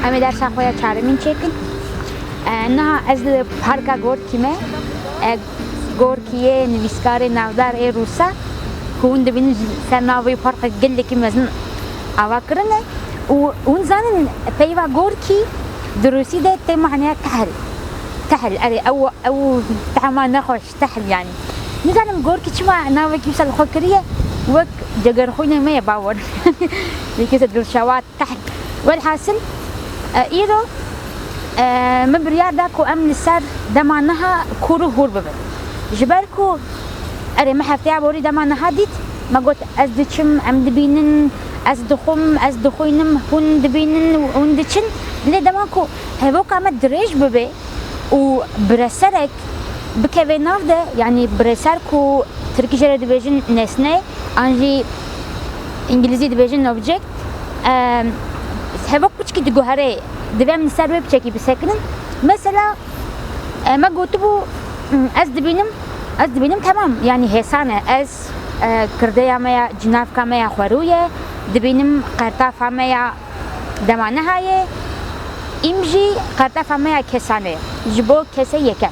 Emi dersa xoya çaremîn çêkin. Niha ez li parka Gorkî me Gorkîyê nivîskarê navdar ê Rûsa ku hûn dibînin ser navê parka gelekî mezin ava kirine û hûn zanin peyva Gorkî di Rûsî de tê maneya tehil. Tehil erê ew tehma nexweş tehil yani. Nizanim Gorkî çima navekî wisa li xwe kiriye wek cegerxwînê me ye bawar. Dikêse dilşewat tehil. Welhasil îro min biryar da ku em li ser dema niha kûr û hûr bibin. Ji ber ku erê me hefteya borî dema niha dît me got ez diçim em dibînin ez dixwim ez dixwînim hûn dibînin hûn diçin lê dema ku hevoka me dirêj bibe û bireserek bikeve nav de yani bireser ku Tirkî jê re dibêjin nesne an jî İngilîzî dibêjin object hevok biçikî diguhere divem li ser wê biçekî bisekinin mesela me gotibû ez dibînim tamam yani hêsan e ez kirdeya me ya cinavka me ya xwerû ye dibînim qertafa me ya dema niha ye îm jî qertafa me ya kesan e ji bo kesê yekem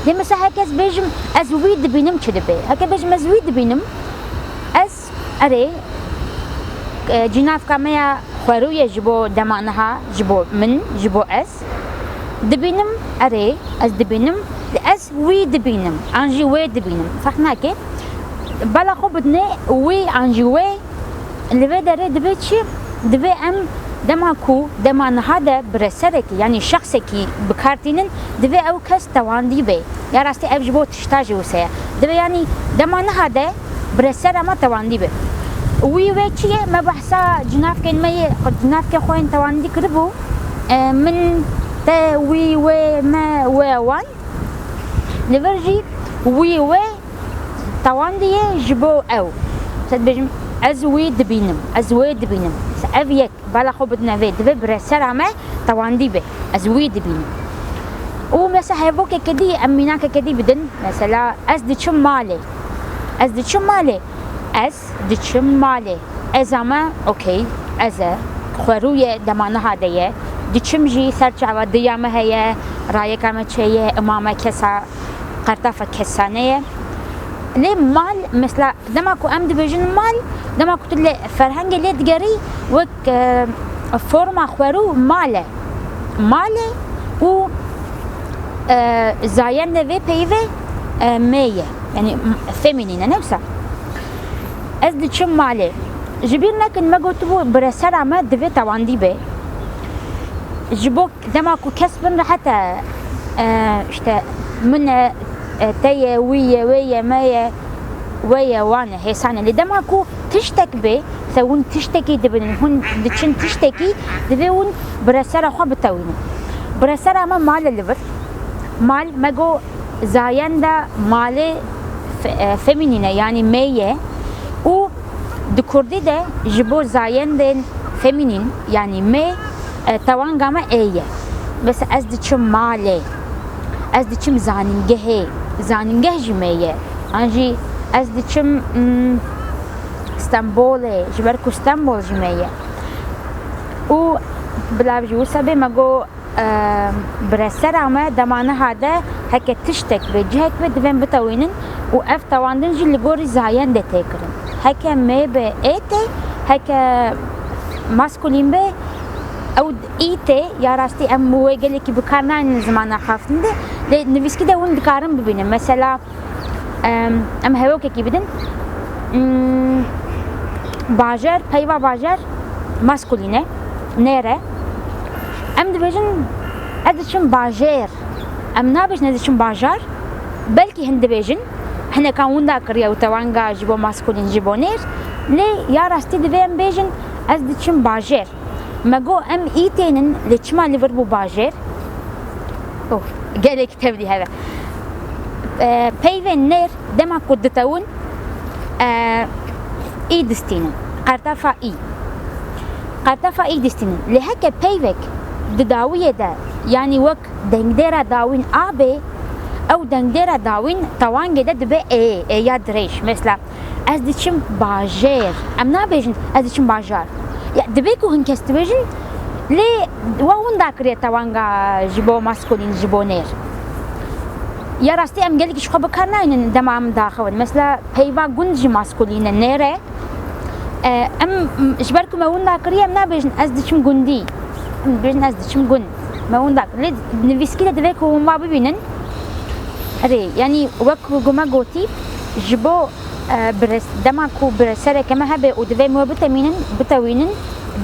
lê mesela herkes bêjim ez wî dibînim çi dibe heke bêjim ez wî dibînim ez erê cinavka me ya xwerû ye ji bo dema niha ji bo min ji bo ez dibînim erê ez dibînim ez wî dibînim an jî wê dibînim fehm nake bela xwe bidine wî an jî wê li vê derê dibe çi dibe em dema ku dema niha de bireserekî yani şexsekî bikartînin dibe ew kes tewandî be ya rastî ev ji bo tişta jî wisa ye dibe yani dema niha de bireser ama tewandî be wî wê çi ye me behsa cinavkên me yê cinavkê xwe yên tewandî kiribû min te wî wê me wê wan li vir jî wî wê tewandî ye ji bo ew se dibêjim ez wî dibînim ez wê dibînim ev yek bela xwe bidine vê divê biresera me tewandî be ez wî dibînim û mesela hevokeke dî em mînakeke dî bidin mesela ez diçim malê ez diçim malê ez diçim malê ez ama okey ez e xwerû ye dema niha de ye diçim jî ser çava diya me heye rayeka me çê ye ima me kesa qertafa kesane ye lê mal mesela dema ku em dibêjin mal dema ku tu lê ferhengê lê digerî wek forma xwerû mal e mal e û zayên de vê peyvê me ye yani feminîn e ne wisa ez diçim malê ji bîr nekin me gotibû biresera me divê tewandî be ji bo dema ku kes bin rehet e işte min e te ye wî ye wê ye me ye wê ye wan e hêsan e lê dema ku tiştek be se hûn tiştekî dibinin hûn diçin tiştekî divê hûn biresera xwe bitewînin biresera me mal e li vir mal me got zayên de malê feminîn e yani me ye û di Kurdî de ji bo zayên tên feminîn yani me tewanga me ê ye mesela ez diçim malê ez diçim zanîngehê zanîngeh jî me ye an jî ez diçim Stenbolê ji ber ku Stenbol jî me ye û bila jî wisa bê me got biresera me dema niha de heke tiştek be cihek be divên bitewînin û ev tewandin jî li gorî zayên de tê kirin heke me be ê tê heke maskulîn be ew î tê ya rastî em wê gelekî bikar nayînin zimana xaftin de lê nivîskî de hûn dikarin bibînin mesela em hevokekî bidin bajar peyva bajar maskulîn e nêre em dibêjin ez diçim bajêr em nabêjin ez diçim bajar belkî hin dibêjin hinekan winda kiriye û tewanga ji bo maskulîn ji bo nêr lê ya rastî divê em bêjin ez diçim bajêr me got em î tênin lê çima li vir bû bajêr gelekî tevlî heve peyvên nêr dema ku ditewin î distînin qertefa î distînin lê heke peyvek di dawiyê de yani wek dengdêra dawîn a bê ew dengdêra dawîn tewangê de dibe ê ya dirêj mesela ez diçim bajêr em nabêjin ez diçim bajar ya dibe ku hin kes dibêjin لي وون داكري توانغا جبو ماسكولين جبو نير يا راستي ام قالك شخو بكارنا ان دمام داخل مثلا بيبا جونجي ماسكولين نيره ام جبركم وون داكري ام نابجن ازدشم جوندي بجن ازدشم جون ما وون داك لي نفيسكي دبك وما ببينن اري يعني وكو جما غوتي جبو برس دماكو برسره كما هبه ودفي مو بتمينن بتوينن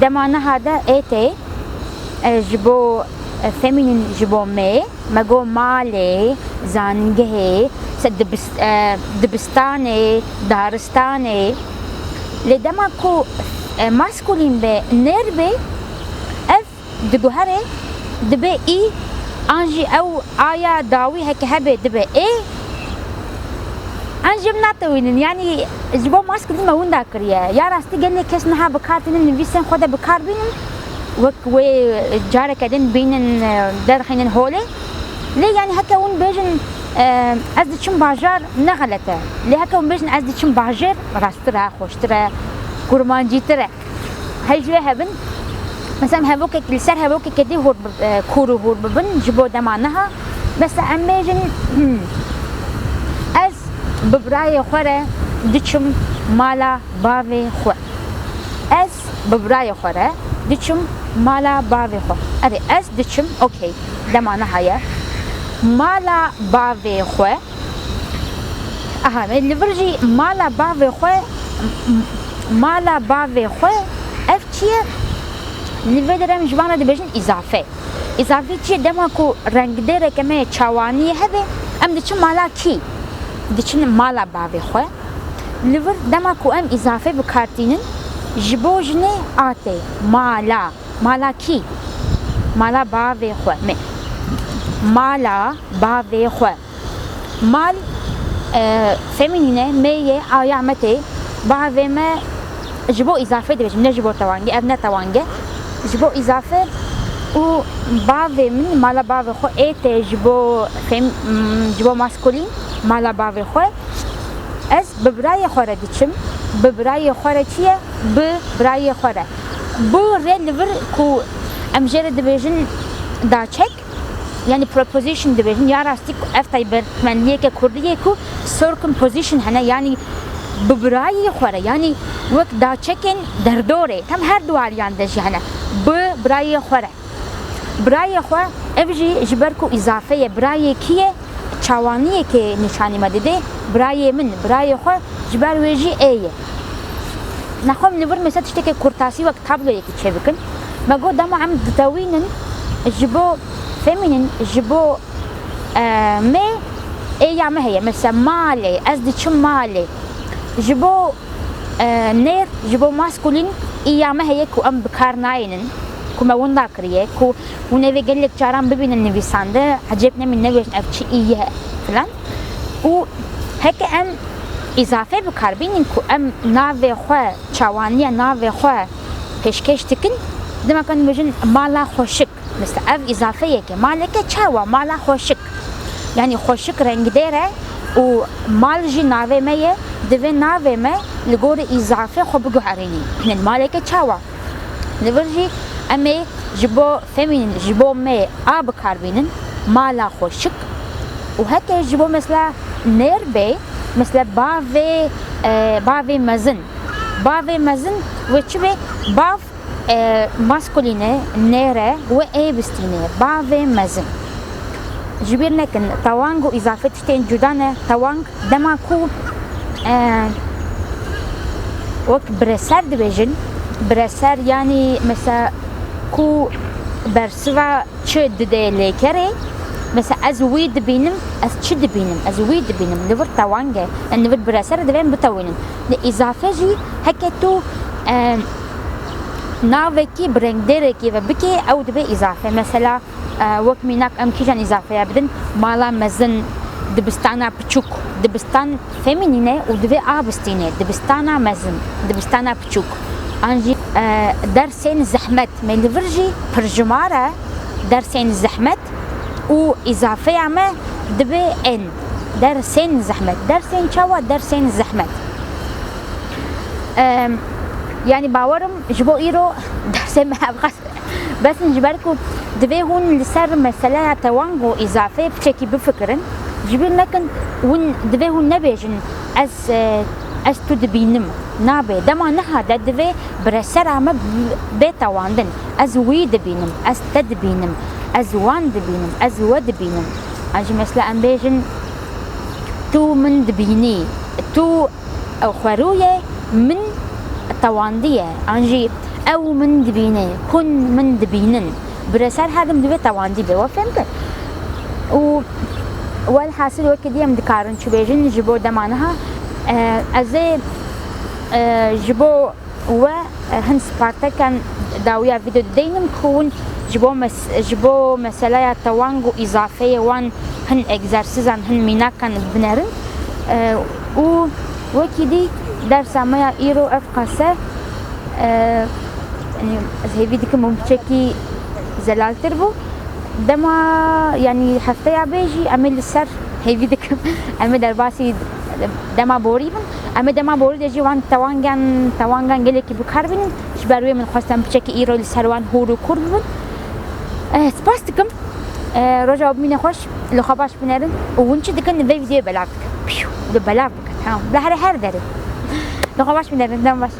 دمانا هذا ايتي جبو فيمينين جبو مي ماغو مالي زانجه دبستاني دارستاني لدماكو ماسكولين به نيربي اف دجوهره دبي اي انجي او ايا داوي هيك هبه دبي اي انجم ناتوين يعني جبو ماسكولين ما وندا كريا يا راستي قال لي كيس نها بكارتين نفيسن خدا بكار بينن وك وي جاره كدن بينن درخين هولي ليه يعني هكا ون بيجن ازدشم باجار نغلته ليه هكا ون بيجن ازدشم باجر راسترا خوشترا كورمانجيترا هاي جوي هبن مثلا هبوك السر هبوك كدي هور كورو هور ببن جبو دمانها بس اميجن از ببراي خوره دچم مالا باوي خو از ببراي خوره دچم مالا باوي خو اري از دچم اوكي دمانها هيا مالا باوي خو اها اللي برجي مالا باوي خو مالا باوي خو افتيه نفدرم جوانا دبجن اضافه چی دماکو رنگ دره کمه چوانی هبه ام دچن مالا کی دچن مالا باوی خو لیور دماکو ام اضافه بکارتینن جبوجنه آته مالا کی مالا باوی خو مالا باوی خو مال فمینینه میه آیامته باوی ما جبو اضافه دبجن نه جبو توانگه اب نه توانگه جبو اضافه و باوی من مالا باوی خو ایت جبو ماسکولین مالا باوی خو از ببرای خوره دچم ببرای خوره چیه ببرای خوره بو رلور کو امجره دبیجن داچک يعني preposition division يا راستي افتاي برمانية كردية كو circumposition هنا يعني ببراي خوره يعني وقت دا چکن در دوره هم هر دواریان دجی هنه برای خوره برای خو افجی جبرکو اضافه برای کیه چوانیه که نشانی مدده برای من برای خو جبر ویجی ایه نخوام نبر مثلا تشتكي كورتاسي وقت تابلو يكي تشبكن ماقو دامو عم دتاوينن جبو فيمينين جبو مي ايه ما هي مثلا مالي ازدي شو مالي جبو نير جبو ماسكولين ايه ما هي كو ام بكار ناينن كو ما ون ذاكريه كو ونبي قال لك جاران ببين النبيسانده عجبنا من نبيش افشي ايه فلان و هيك ام اضافه بکاربینین کو ام ناوی خو چوانی ناوی خو پیشکش تکن دم کن بجن مالا خوشک مثل اف اضافه یکی مالک چوا مالا خوشک یعنی خوشک رنگ داره و مال جی ناوی میه دوی ناوی می لگور اضافه خو بگوهرینی من مالک چوا نورجی امی جبو فمینین جبو می آب کاربینن مالا خوشک و هک جبو مثل نیر بی مثل باوی مزن و چه باو ماسکولینه نره و ای بستینه باوی مزن جبیر نکن توانگ و اضافه تشتین جدانه توانگ دماکو وقت برسر دبیجن برسر یعنی مثل کو برسوا چه دده لیکره مثلا از وی دبینم از چی دبینم از وی دبینم نور توانگه نور برسر دبین بتوینن اضافه جی هکتو ناوکی برنگ دره کی و بکی او دبی اضافه مثلا وقت میناک ام کیجان اضافه بدن مالا مزن دبستانا پچوک دبستان فمینینه و دبی آبستینه دبستانا مزن دبستانا پچوک انجی درسین زحمت من ورجی پرجماره درسین زحمت و اضافه عمه دبي ان درسين زحمت درسين شوا درسين زحمت يعني باورم جبو ايرو درسين بس نجبركو دبي هون لسر مسألة توانغو إضافية بشكل بفكرن جبر لكن ون دبي هون نبيجن از تو دبينم نابي دما نها دبي برسر عم بتواندن از وي دبينم از تدبينم از وان دبينم از ود دبينم أجي مثلا أم بيجن تو من دبيني تو خروية من تواندية أنجي أو من دبيني كن من دبينن برسال هذا مدبي تواندي بوا فهمت والحاصل وكدي ام دكارن شو بيجن جبو دمانها أزي جبو و هن سبارتا كان داوية فيديو دينم كون جبو مسألة توانغو إضافية وان هن إكزرسيزان هن مينا كان بنرن وكدي درس ما إيرو أفقاسه يعني هي فيديو ممتشكي زلال تربو دما يعني حفتي عبيجي أمل السر هي فيديو أمل درباسي دما بوريبن أمل دما بوري دجي وان توانغان جلك بكاربن شبروي من خواستم بشكي إيرو السروان هورو كوربن سباستكم رجع بمين خوش لخباش بنرن وونش دكن في فيديو بلاك بيو بلاك تمام بلا هر داري لخباش بنرن دم باش